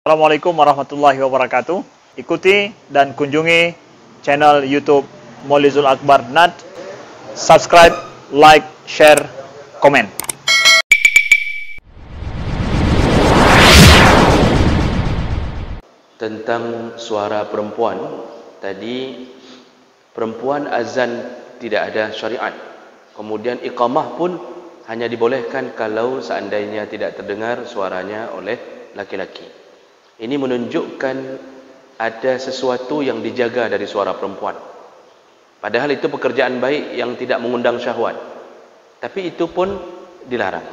Assalamualaikum warahmatullahi wabarakatuh. Ikuti dan kunjungi channel YouTube Maulizul Akbar NAD. Subscribe, like, share, komen. Tentang suara perempuan, tadi perempuan azan tidak ada syariat. Kemudian iqamah pun hanya dibolehkan kalau seandainya tidak terdengar suaranya oleh laki-laki. Ini menunjukkan ada sesuatu yang dijaga dari suara perempuan. Padahal itu pekerjaan baik yang tidak mengundang syahwat. Tapi itu pun dilarang.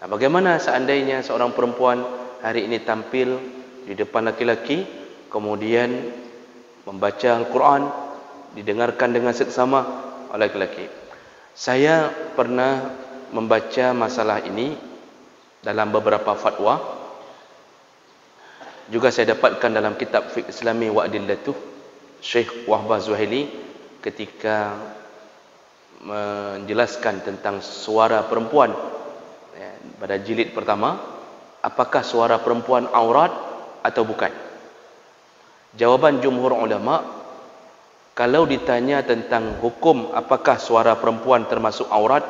Nah, bagaimana seandainya seorang perempuan hari ini tampil di depan laki-laki, kemudian membaca Al-Quran, didengarkan dengan seksama oleh laki-laki. Saya pernah membaca masalah ini dalam beberapa fatwa. Juga saya dapatkan dalam kitab Fiqh Islami wa Adillatuh Syekh Wahbah Zuhaili ketika menjelaskan tentang suara perempuan pada jilid pertama, apakah suara perempuan aurat atau bukan. Jawaban jumhur ulama, kalau ditanya tentang hukum apakah suara perempuan termasuk aurat,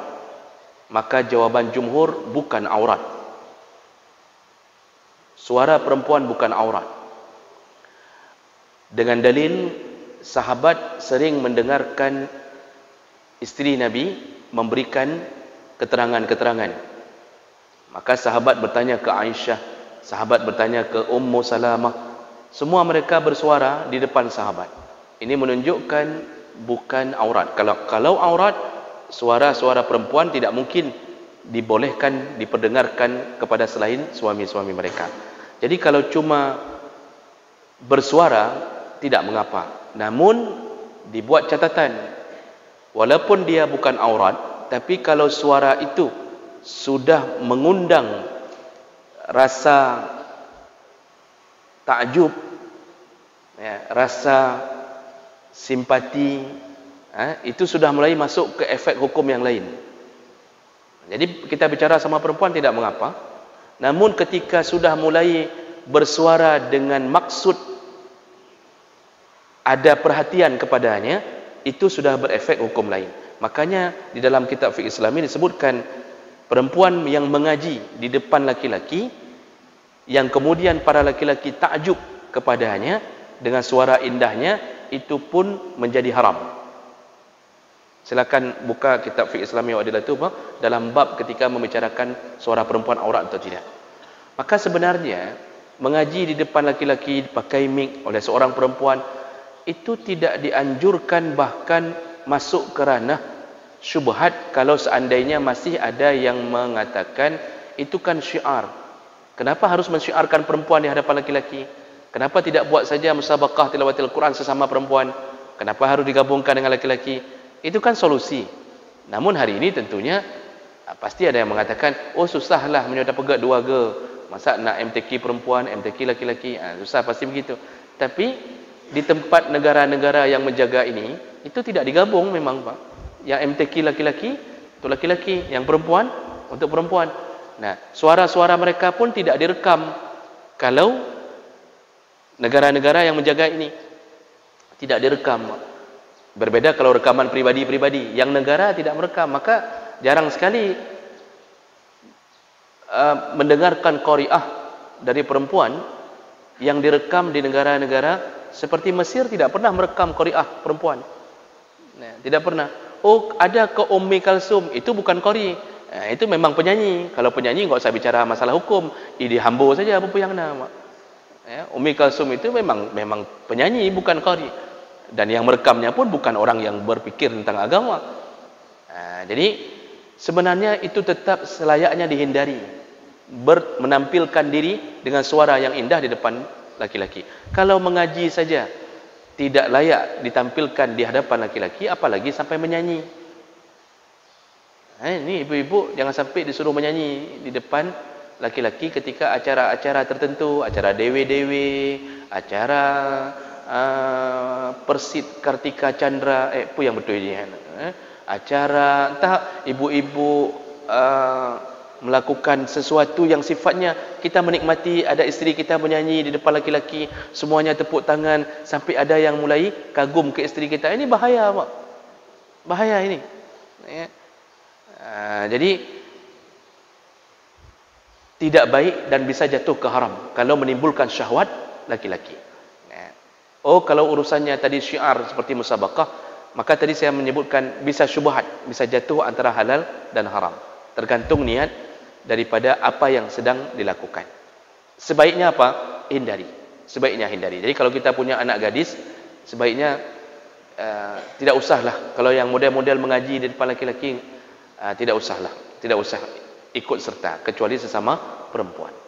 maka jawaban jumhur bukan aurat. Suara perempuan bukan aurat. Dengan dalil sahabat sering mendengarkan isteri Nabi memberikan keterangan-keterangan. Maka sahabat bertanya ke Aisyah, sahabat bertanya ke Ummu Salamah. Semua mereka bersuara di depan sahabat. Ini menunjukkan bukan aurat. Kalau aurat, suara-suara perempuan tidak mungkin dibolehkan diperdengarkan kepada selain suami-suami mereka. Jadi kalau cuma bersuara tidak mengapa. Namun dibuat catatan, walaupun dia bukan aurat, tapi kalau suara itu sudah mengundang rasa takjub, rasa simpati, itu sudah mulai masuk ke efek hukum yang lain. Jadi kita bicara sama perempuan tidak mengapa. Namun ketika sudah mulai bersuara dengan maksud ada perhatian kepadanya, itu sudah berefek hukum lain. Makanya di dalam kitab Fiqh Islami disebutkan perempuan yang mengaji di depan laki-laki, yang kemudian para laki-laki takjub kepadanya dengan suara indahnya, itu pun menjadi haram. Silakan buka kitab Fiqh Islami wa Adillatuh dalam bab ketika membicarakan suara perempuan aurat atau tidak. Maka sebenarnya mengaji di depan laki-laki pakai mic oleh seorang perempuan itu tidak dianjurkan, bahkan masuk ke ranah syubhat kalau seandainya masih ada yang mengatakan itu kan syiar. Kenapa harus mensyiarkan perempuan di hadapan laki-laki? Kenapa tidak buat saja musabaqah tilawatil Quran sesama perempuan? Kenapa harus digabungkan dengan laki-laki? Itu kan solusi. Namun hari ini tentunya pasti ada yang mengatakan, oh susahlah menyodap pegat dua ge. Masa nak MTQ perempuan, MTQ laki-laki, susah pasti begitu. Tapi di tempat negara-negara yang menjaga ini, itu tidak digabung memang Pak. Yang MTQ laki-laki untuk laki-laki, yang perempuan untuk perempuan. Nah, suara-suara mereka pun tidak direkam. Kalau negara-negara yang menjaga ini tidak direkam. Berbeda kalau rekaman pribadi-pribadi, yang negara tidak merekam, maka jarang sekali mendengarkan qari'ah dari perempuan yang direkam di negara-negara seperti Mesir. Tidak pernah merekam qari'ah perempuan, tidak pernah. Oh, ada ke Ummi Kalsum, itu bukan qari, itu memang penyanyi. Kalau penyanyi enggak usah bicara masalah hukum, ini hambo saja apa yang nama. Ummi Kalsum itu memang penyanyi, bukan qari. Dan yang merekamnya pun bukan orang yang berpikir tentang agama. Jadi sebenarnya itu tetap selayaknya dihindari, menampilkan diri dengan suara yang indah di depan laki-laki. Kalau mengaji saja tidak layak ditampilkan di hadapan laki-laki, apalagi sampai menyanyi. Ini ibu-ibu jangan sampai disuruh menyanyi di depan laki-laki ketika acara-acara tertentu, acara dewe-dewe, acara Persit Kartika Chandra, apa yang betul ini? Acara entah ibu-ibu melakukan sesuatu yang sifatnya kita menikmati, ada isteri kita menyanyi di depan laki-laki, semuanya tepuk tangan, sampai ada yang mulai kagum ke isteri kita. Ini bahaya, Pak. Bahaya ini. Ya. Jadi tidak baik dan bisa jatuh ke haram kalau menimbulkan syahwat laki-laki. Oh, kalau urusannya tadi syiar seperti musabaqah, maka tadi saya menyebutkan bisa syubhat, bisa jatuh antara halal dan haram. Tergantung niat daripada apa yang sedang dilakukan. Sebaiknya apa? Hindari. Sebaiknya hindari. Jadi kalau kita punya anak gadis, sebaiknya tidak usahlah. Kalau yang model-model mengaji di depan laki-laki, tidak usahlah. Tidak usah ikut serta, kecuali sesama perempuan.